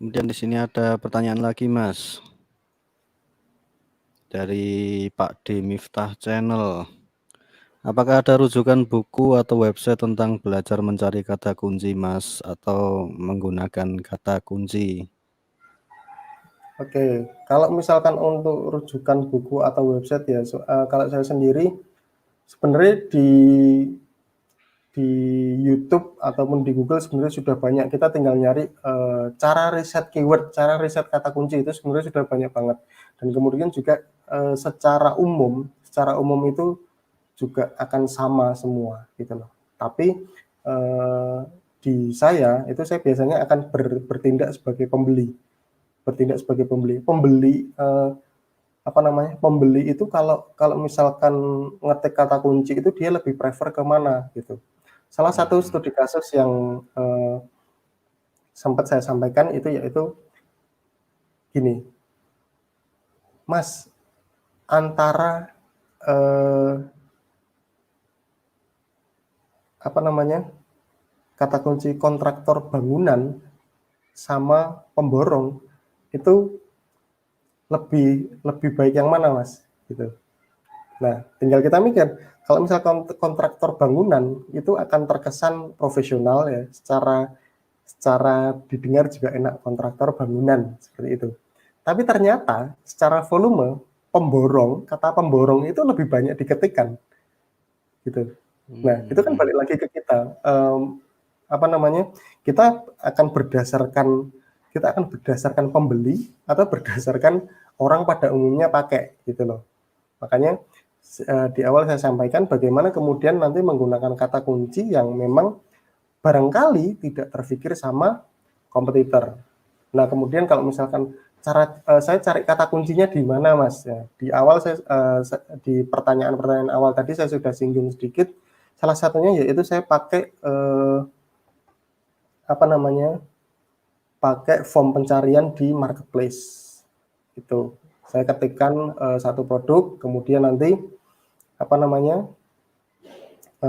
Kemudian di sini ada pertanyaan lagi, Mas. Dari Pak D Miftah Channel. Apakah ada rujukan buku atau website tentang belajar mencari kata kunci, Mas, atau menggunakan kata kunci? Oke, kalau misalkan untuk rujukan buku atau website ya, kalau saya sendiri sebenarnya di YouTube ataupun di Google sebenarnya sudah banyak. Kita tinggal nyari cara riset keyword, cara riset kata kunci itu sebenarnya sudah banyak banget. Dan kemudian juga secara umum itu juga akan sama semua gitu loh. Tapi di saya itu saya biasanya akan bertindak sebagai pembeli. Pembeli pembeli itu kalau misalkan ngetik kata kunci itu dia lebih prefer ke mana gitu. Salah satu studi kasus yang sempat saya sampaikan itu yaitu gini, Mas, antara kata kunci kontraktor bangunan sama pemborong itu lebih baik yang mana, Mas? Gitu. Nah, tinggal kita mikir, kalau misalkan kontraktor bangunan itu akan terkesan profesional ya, secara didengar juga enak, kontraktor bangunan seperti itu. Tapi ternyata secara volume kata pemborong itu lebih banyak diketikkan gitu. Nah, itu kan balik lagi ke kita. Kita akan berdasarkan pembeli atau berdasarkan orang pada umumnya pakai gitu loh. Makanya di awal saya sampaikan bagaimana kemudian nanti menggunakan kata kunci yang memang barangkali tidak terfikir sama kompetitor. Nah, kemudian kalau misalkan saya cari kata kuncinya di mana, Mas? Ya, di awal di pertanyaan-pertanyaan awal tadi saya sudah singgung sedikit. Salah satunya yaitu saya pakai pakai form pencarian di marketplace. Itu saya ketikkan satu produk, kemudian nanti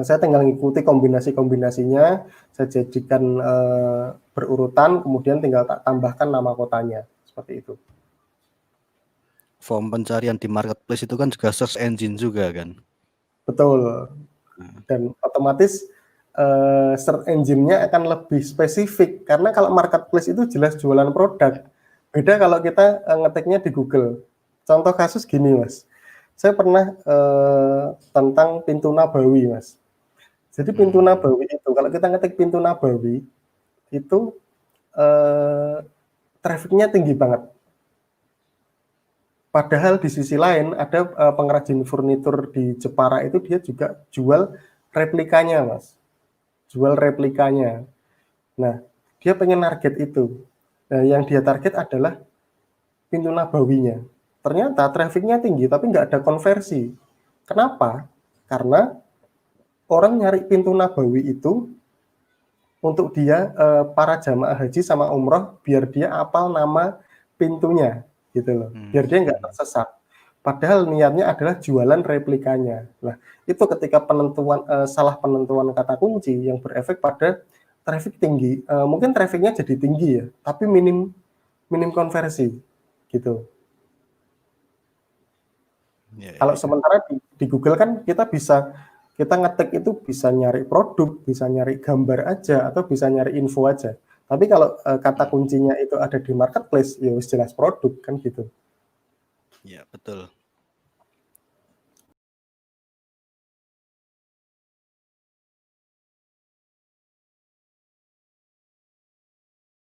saya tinggal ngikuti kombinasi-kombinasinya, saya jadikan berurutan, kemudian tinggal tak tambahkan nama kotanya, seperti itu. Form pencarian di marketplace itu kan juga search engine juga kan? Betul. Dan otomatis search engine-nya akan lebih spesifik, karena kalau marketplace itu jelas jualan produk. Beda kalau kita ngetiknya di Google. Contoh kasus gini, Mas. Saya pernah tentang pintu Nabawi, Mas. Jadi pintu Nabawi itu, kalau kita ngetik pintu Nabawi, itu trafficnya tinggi banget. Padahal di sisi lain ada pengrajin furnitur di Jepara itu dia juga jual replikanya, Mas. Jual replikanya. Nah, dia pengen target itu. Nah, yang dia target adalah pintu Nabawinya. Ternyata trafficnya tinggi, tapi nggak ada konversi. Kenapa? Karena orang nyari pintu Nabawi itu untuk dia para jamaah haji sama umroh biar dia apal nama pintunya gitu loh, biar dia nggak tersesat. Padahal niatnya adalah jualan replikanya. Nah, itu ketika salah penentuan kata kunci yang berefek pada traffic tinggi. Mungkin trafficnya jadi tinggi ya, tapi minim konversi gitu. Kalau sementara di Google kan kita ngetik itu bisa nyari produk, bisa nyari gambar aja, atau bisa nyari info aja. Tapi kalau kata kuncinya itu ada di marketplace, ya jelas produk kan gitu. Ya, betul.